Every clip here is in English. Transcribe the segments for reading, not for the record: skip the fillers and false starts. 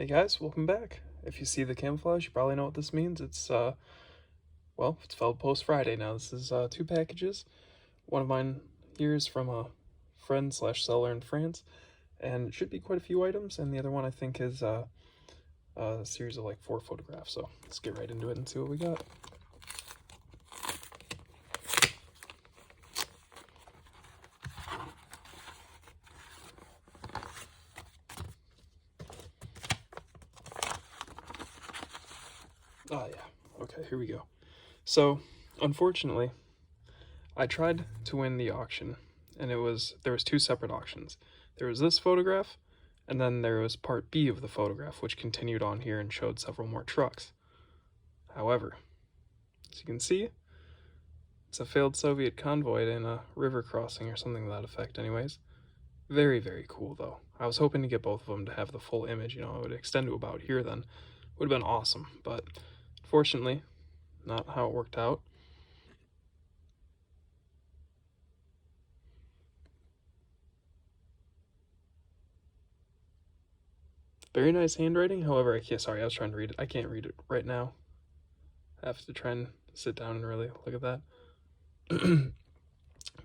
Hey guys, welcome back. If you see the camouflage, you probably know what this means. It's it's Feldpost Friday now. This is two packages. One of mine here is from a friend slash seller in France, and it should be quite a few items. And the other one I think is a series of like 4 photographs. So let's get right into it and see what we got. Ah, yeah. Okay, here we go. So, unfortunately, I tried to win the auction, and there was 2 separate auctions. There was this photograph, and then there was part B of the photograph, which continued on here and showed several more trucks. However, as you can see, it's a failed Soviet convoy in a river crossing or something to that effect anyways. Very, very cool though. I was hoping to get both of them to have the full image, it would extend to about here then. Would have been awesome, but unfortunately, not how it worked out. Very nice handwriting, however, I was trying to read it. I can't read it right now. I have to try and sit down and really look at that.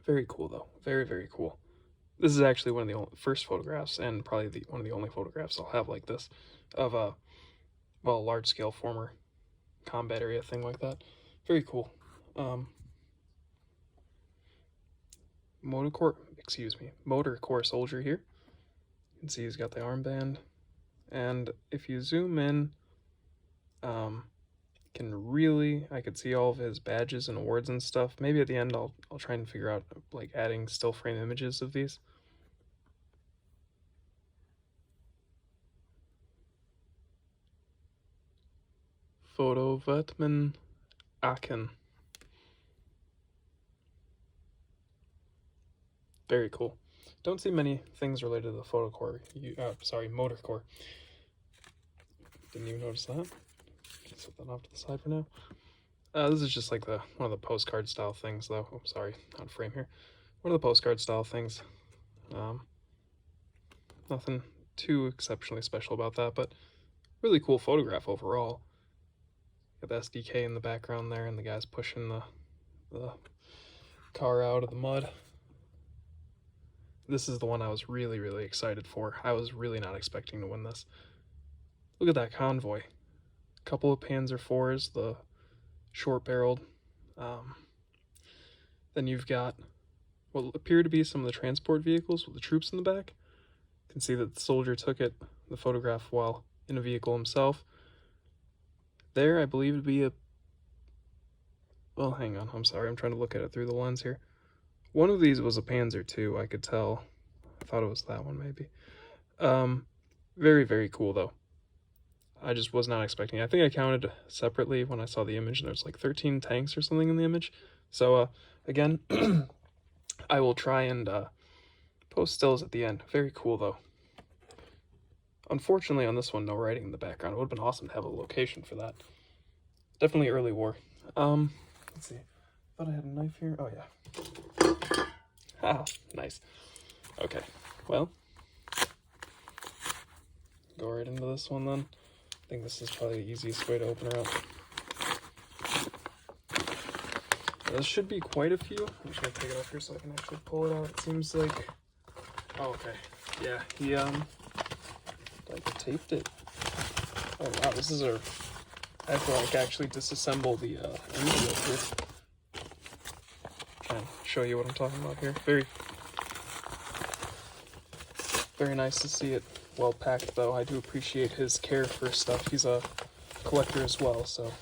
Very cool though, very, very cool. This is actually one of the first photographs, and probably one of the only photographs I'll have like this, of a large-scale former combat area thing like that. Very cool. Motor Corps soldier here. You can see he's got the armband, and if you zoom in, I could see all of his badges and awards and stuff. Maybe at the end I'll try and figure out like adding still frame images of these. Photo Vetman Aken. Very cool. Don't see many things related to the Motor Corps. Didn't even notice that. Set that off to the side for now. This is just like one of the postcard style things though. Oh, sorry, out of frame here. One of the postcard style things. Nothing too exceptionally special about that, but really cool photograph overall. Got the SDK in the background there, and the guy's pushing the car out of the mud. This is the one I was really, really excited for. I was really not expecting to win this. Look at that convoy. A couple of Panzer IVs, the short-barreled. Then you've got what appear to be some of the transport vehicles with the troops in the back. You can see that the soldier took the photograph while in a vehicle himself. There, I believe to be well, hang on, I'm sorry, I'm trying to look at it through the lens here. One of these was a Panzer II, I could tell. I thought it was that one, maybe. Very, very cool, though. I just was not expecting it. I think I counted separately when I saw the image, and there was like 13 tanks or something in the image. So, again, I will try and post stills at the end. Very cool, though. Unfortunately, on this one, no writing in the background. It would have been awesome to have a location for that. Definitely early war. Let's see. Thought I had a knife here. Oh, yeah. Ah, nice. Okay, well, go right into this one then. I think this is probably the easiest way to open her up. This should be quite a few. I'm just gonna take it off here so I can actually pull it out. It seems like, oh, okay. Yeah, he, like, taped it. Oh, wow, this is I have to, like, actually disassemble the, envelope here. Try and show you what I'm talking about here. Very, very nice to see it well packed, though. I do appreciate his care for stuff. He's a collector as well, so.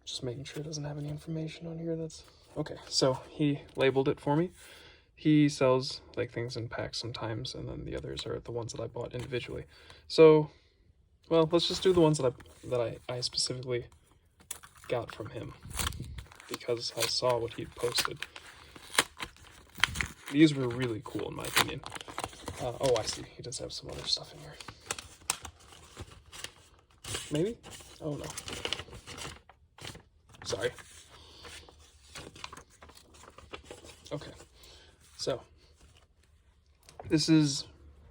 Just making sure it doesn't have any information on here that's... Okay, so he labeled it for me. He sells like things in packs sometimes, and then the others are the ones that I bought individually. So, well, let's just do the ones that I specifically got from him, because I saw what he'd posted. These were really cool in my opinion. Oh, I see. He does have some other stuff in here. Maybe? Oh, no. Sorry. Okay. So, This is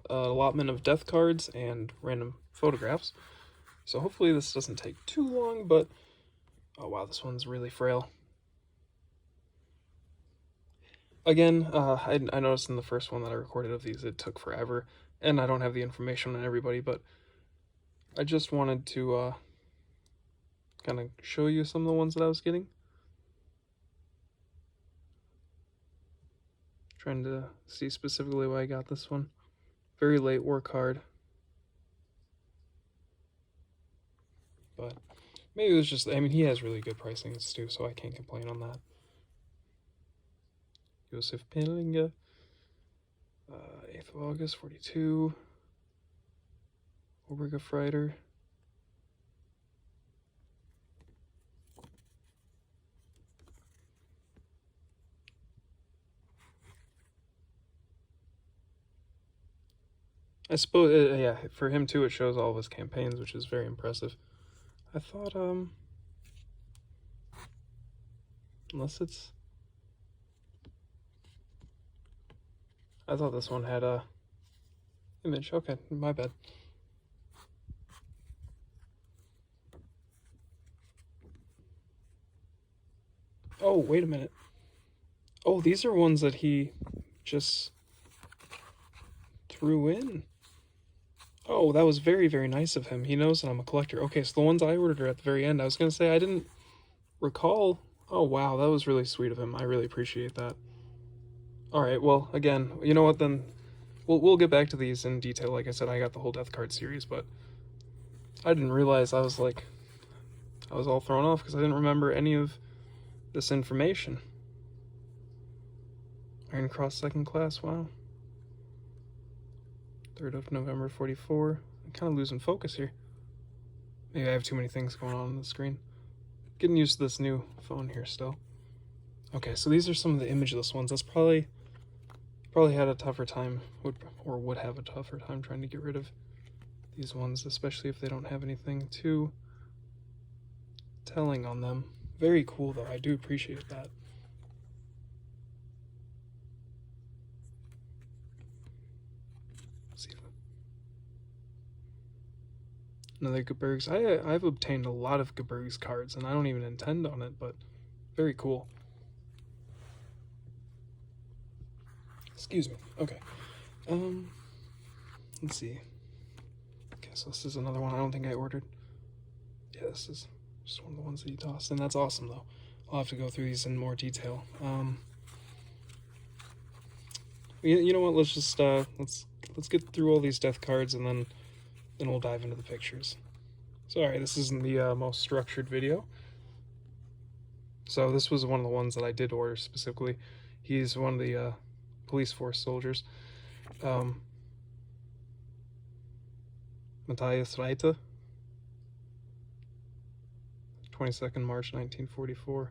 an allotment of death cards and random photographs. So hopefully this doesn't take too long, but oh wow, this one's really frail. Again, I noticed in the first one that I recorded of these, it took forever, and I don't have the information on everybody, but I just wanted to kind of show you some of the ones that I was getting. Trying to see specifically why I got this one. Very late war card. But maybe it was just, I mean, he has really good pricings too, so I can't complain on that. Josef Penlinga, 8th of August, 42. Oberga Freiter. I suppose, yeah, for him too, it shows all of his campaigns, which is very impressive. I thought, unless it's, I thought this one had a image. Okay, my bad. Oh, wait a minute. Oh, these are ones that he just threw in. Oh, that was very, very nice of him. He knows that I'm a collector. Okay, so the ones I ordered are at the very end. I was going to say I didn't recall. Oh, wow, that was really sweet of him. I really appreciate that. All right, well, again, you know what, then we'll get back to these in detail. Like I said, I got the whole Death Card series, but I didn't realize I was all thrown off because I didn't remember any of this information. Iron Cross 2nd class, wow. 3rd of November, 44. I'm kind of losing focus here. Maybe I have too many things going on the screen. Getting used to this new phone here still. Okay, so these are some of the imageless ones. That's probably had a tougher time, would have a tougher time trying to get rid of these ones, especially if they don't have anything too telling on them. Very cool, though. I do appreciate that. Let's see. Another Gebergs. I've obtained a lot of Gebergs cards, and I don't even intend on it, but very cool. Excuse me. Okay. Let's see. Okay, so this is another one I don't think I ordered. Yeah, this is just one of the ones that you tossed, and that's awesome, though. I'll have to go through these in more detail. You know what? Let's just let's get through all these death cards, and then we'll dive into the pictures. Sorry, this isn't the most structured video. So this was one of the ones that I did order specifically. He's one of the police force soldiers. Matthias Reiter. 22nd March 1944.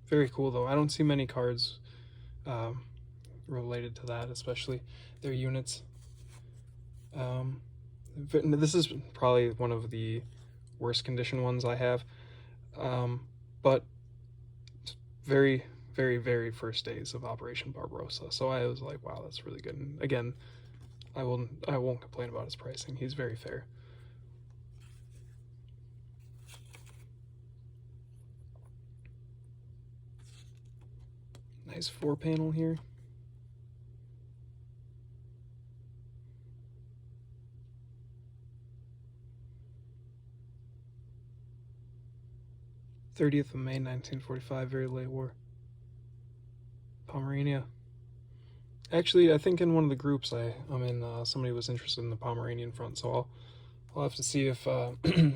Very cool, though. I don't see many cards related to that, especially their units. This is probably one of the worst condition ones I have, but very, very, very first days of Operation Barbarossa. So I was like, wow, that's really good. And again, I won't complain about his pricing. He's very fair. Nice 4-panel here. '30th of May, 1945, very late war. Pomerania. Actually, I think in one of the groups I'm in, somebody was interested in the Pomeranian front, so I'll have to see if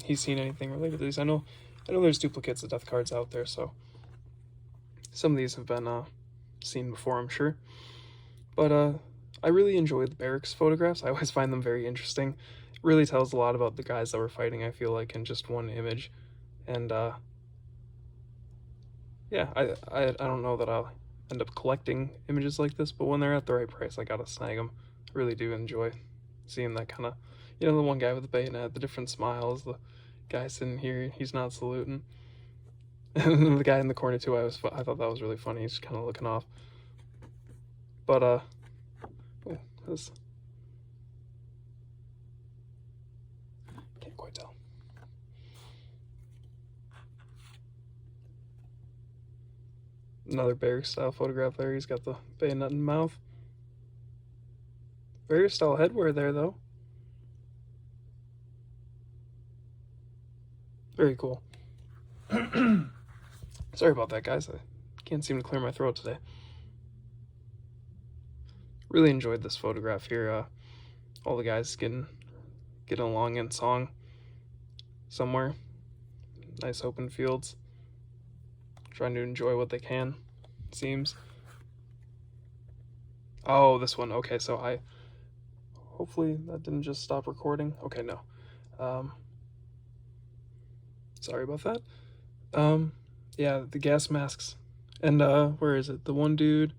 he's seen anything related to these. I know there's duplicates of death cards out there, so some of these have been seen before, I'm sure. But I really enjoy the barracks photographs. I always find them very interesting. It really tells a lot about the guys that were fighting, I feel like, in just one image. And yeah, I don't know that I'll end up collecting images like this, but when they're at the right price, I gotta snag them. I really do enjoy seeing that kind of, the one guy with the bayonet, the different smiles, the guy sitting here, he's not saluting. And the guy in the corner too, I thought that was really funny. He's kind of looking off. But oh, this can't quite tell. Another bear style photograph there. He's got the bayonet in the mouth. Bear style headwear there though. Very cool. Sorry about that, guys. I can't seem to clear my throat today. Really enjoyed this photograph here. All the guys getting along in song somewhere. Nice open fields. Trying to enjoy what they can, it seems. Oh, this one. Okay, so hopefully that didn't just stop recording. Okay, no. Sorry about that. Yeah, the gas masks. And where is it? The one dude,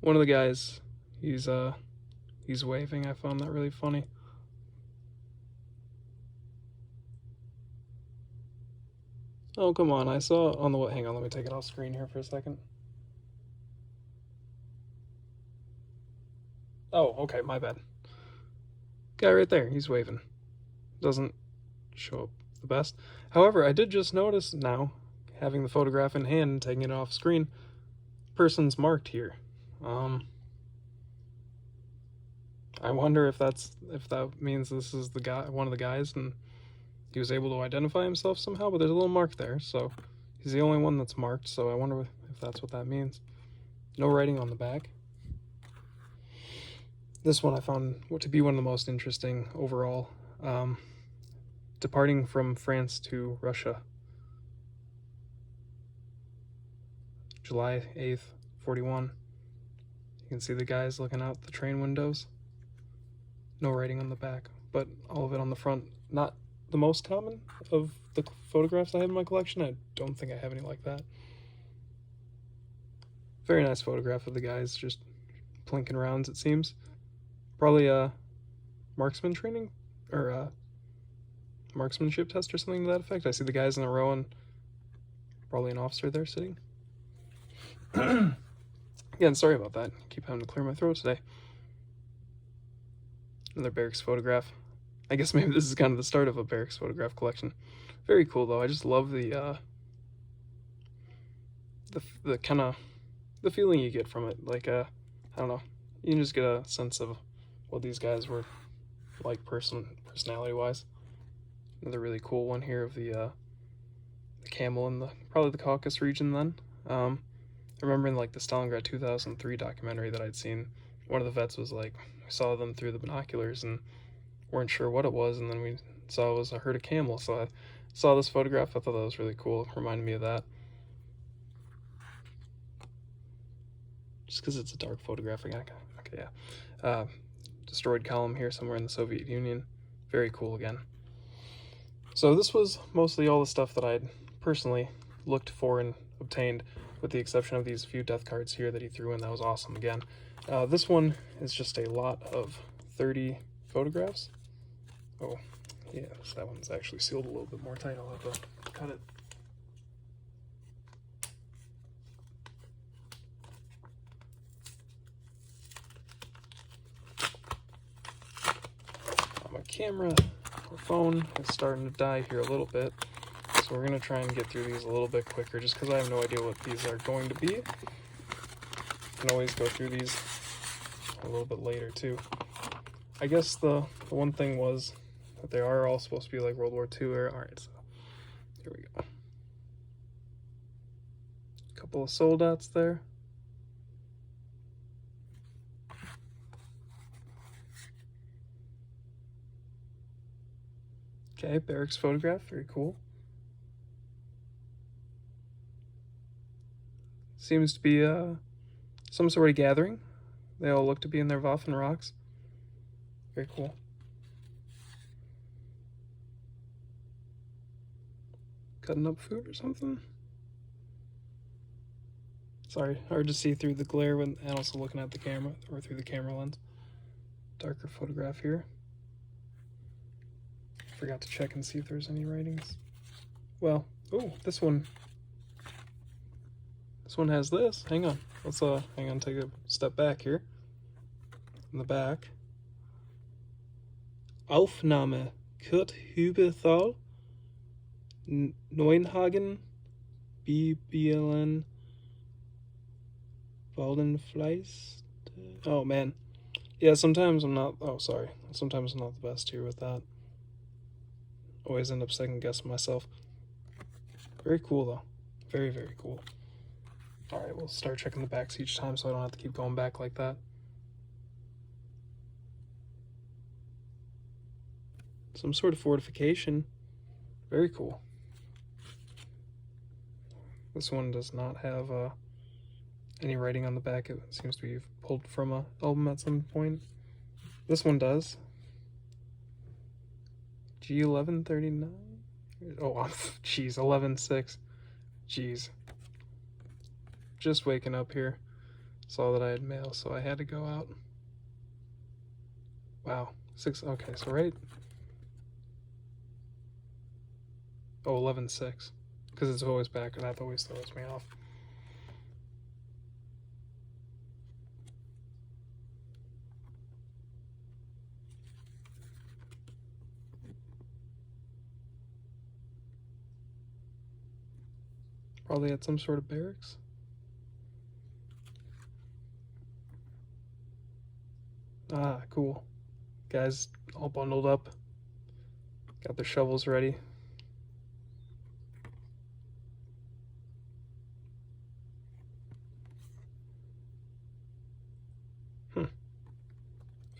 one of the guys, he's waving. I found that really funny. Oh, come on. I saw on the hang on, let me take it off screen here for a second. Oh, okay, my bad. Guy right there, he's waving. Doesn't show up the best. However, I did just notice now, having the photograph in hand and taking it off screen, person's marked here. I wonder if that means this is the guy, one of the guys, and he was able to identify himself somehow, but there's a little mark there, so he's the only one that's marked, so I wonder if that's what that means. No writing on the back. This one I found to be one of the most interesting overall. Departing from France to Russia. July 8th, 41. You can see the guys looking out the train windows. No writing on the back, but all of it on the front. Not the most common of the photographs I have in my collection. I don't think I have any like that. Very nice photograph of the guys just plinking rounds, it seems. Probably a marksman training, or marksmanship test or something to that effect. I see the guys in a row and probably an officer there sitting. Again, sorry about that. Keep having to clear my throat today. Another barracks photograph. I guess maybe this is kind of the start of a barracks photograph collection. Very cool though. I just love the kind of the feeling you get from it. Like I don't know, you can just get a sense of what these guys were like personality wise. Another really cool one here of the camel in probably the Caucasus region then. I remember in like the Stalingrad 2003 documentary that I'd seen, one of the vets was like, we saw them through the binoculars and weren't sure what it was, and then we saw it was a herd of camels. So I saw this photograph, I thought that was really cool. It reminded me of that. Just because it's a dark photograph, okay, yeah. Destroyed column here somewhere in the Soviet Union. Very cool again. So this was mostly all the stuff that I'd personally looked for and obtained, with the exception of these few death cards here that he threw in. That was awesome again. This one is just a lot of 30 photographs. Oh, yeah, so that one's actually sealed a little bit more tight. I'll have to cut it. My camera or phone is starting to die here a little bit, so we're going to try and get through these a little bit quicker, just because I have no idea what these are going to be. You can always go through these a little bit later too. I guess the one thing was that they are all supposed to be like World War II era. Alright, so here we go. A couple of soldats there. Okay, barracks photograph, very cool. Seems to be some sort of gathering. They all look to be in their Waffen rocks. Very cool. Cutting up food or something? Sorry, hard to see through the glare and also looking at the camera, or through the camera lens. Darker photograph here. Forgot to check and see if there's any writings. Well, oh, this one This one has this. Hang on. Let's hang on, take a step back here. In the back. Aufnahme Kurt Hübethal, Neuenhagen, BBLN, Waldenfleisch. Oh man. Yeah, sometimes I'm not. Oh, sorry. Sometimes I'm not the best here with that. Always end up second guessing myself. Very cool though. Very, very cool. Alright, we'll start checking the backs each time so I don't have to keep going back like that. Some sort of fortification. Very cool. This one does not have any writing on the back. It seems to be pulled from an album at some point. This one does. G1139? Oh, jeez, 11.6. Jeez. Just waking up here. Saw that I had mail, so I had to go out. Wow. 6, okay, so right. Oh, 11.6. Because it's always back, and that always throws me off. Probably at some sort of barracks. Ah, cool. Guys all bundled up. Got their shovels ready.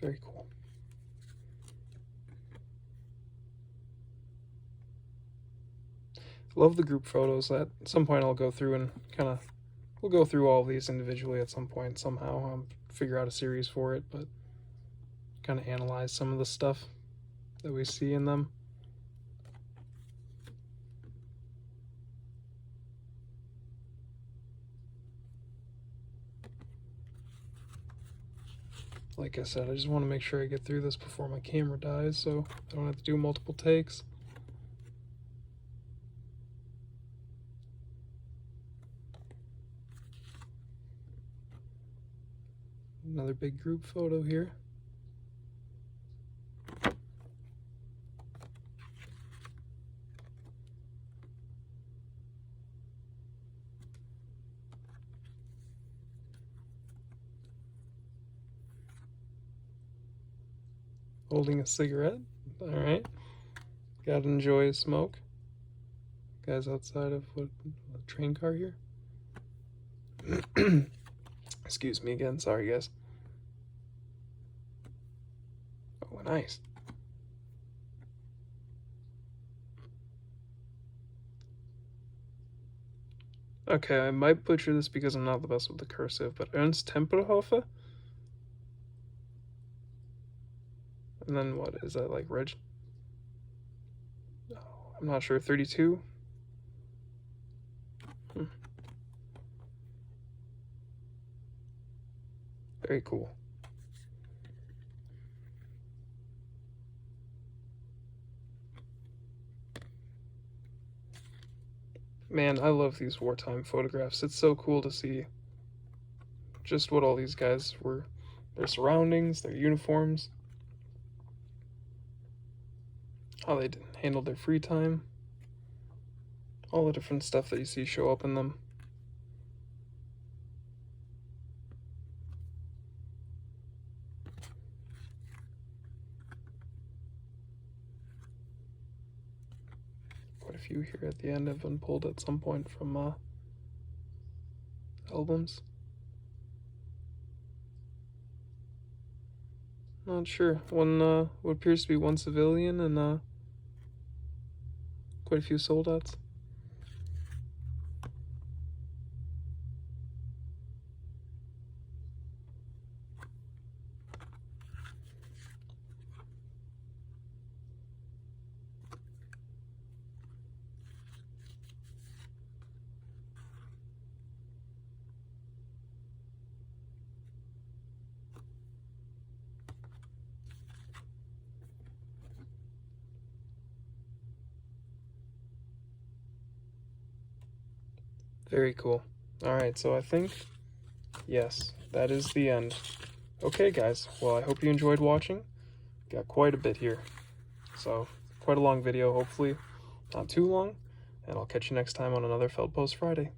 Very cool. Love the group photos. At some point I'll go through and we'll go through all of these individually at some point somehow. Figure out a series for it, but kind of analyze some of the stuff that we see in them. Like I said, I just want to make sure I get through this before my camera dies, so I don't have to do multiple takes. Another big group photo here. Holding a cigarette. Alright. Gotta enjoy a smoke. Guys outside of a train car here. Excuse me again, sorry guys. Oh, nice. Okay, I might butcher this because I'm not the best with the cursive, but Ernst Tempelhofer? And then what is that, like Reg? Oh, I'm not sure. 32? Very cool. Man, I love these wartime photographs. It's so cool to see just what all these guys were, their surroundings, their uniforms, how they handled their free time, all the different stuff that you see show up in them. Quite a few here at the end have been pulled at some point from albums. Not sure. One, what appears to be one civilian and quite a few soldats. Very cool. Alright, so I think, yes, that is the end. Okay, guys, well, I hope you enjoyed watching. Got quite a bit here. So, quite a long video, hopefully not too long. And I'll catch you next time on another Feldpost Friday.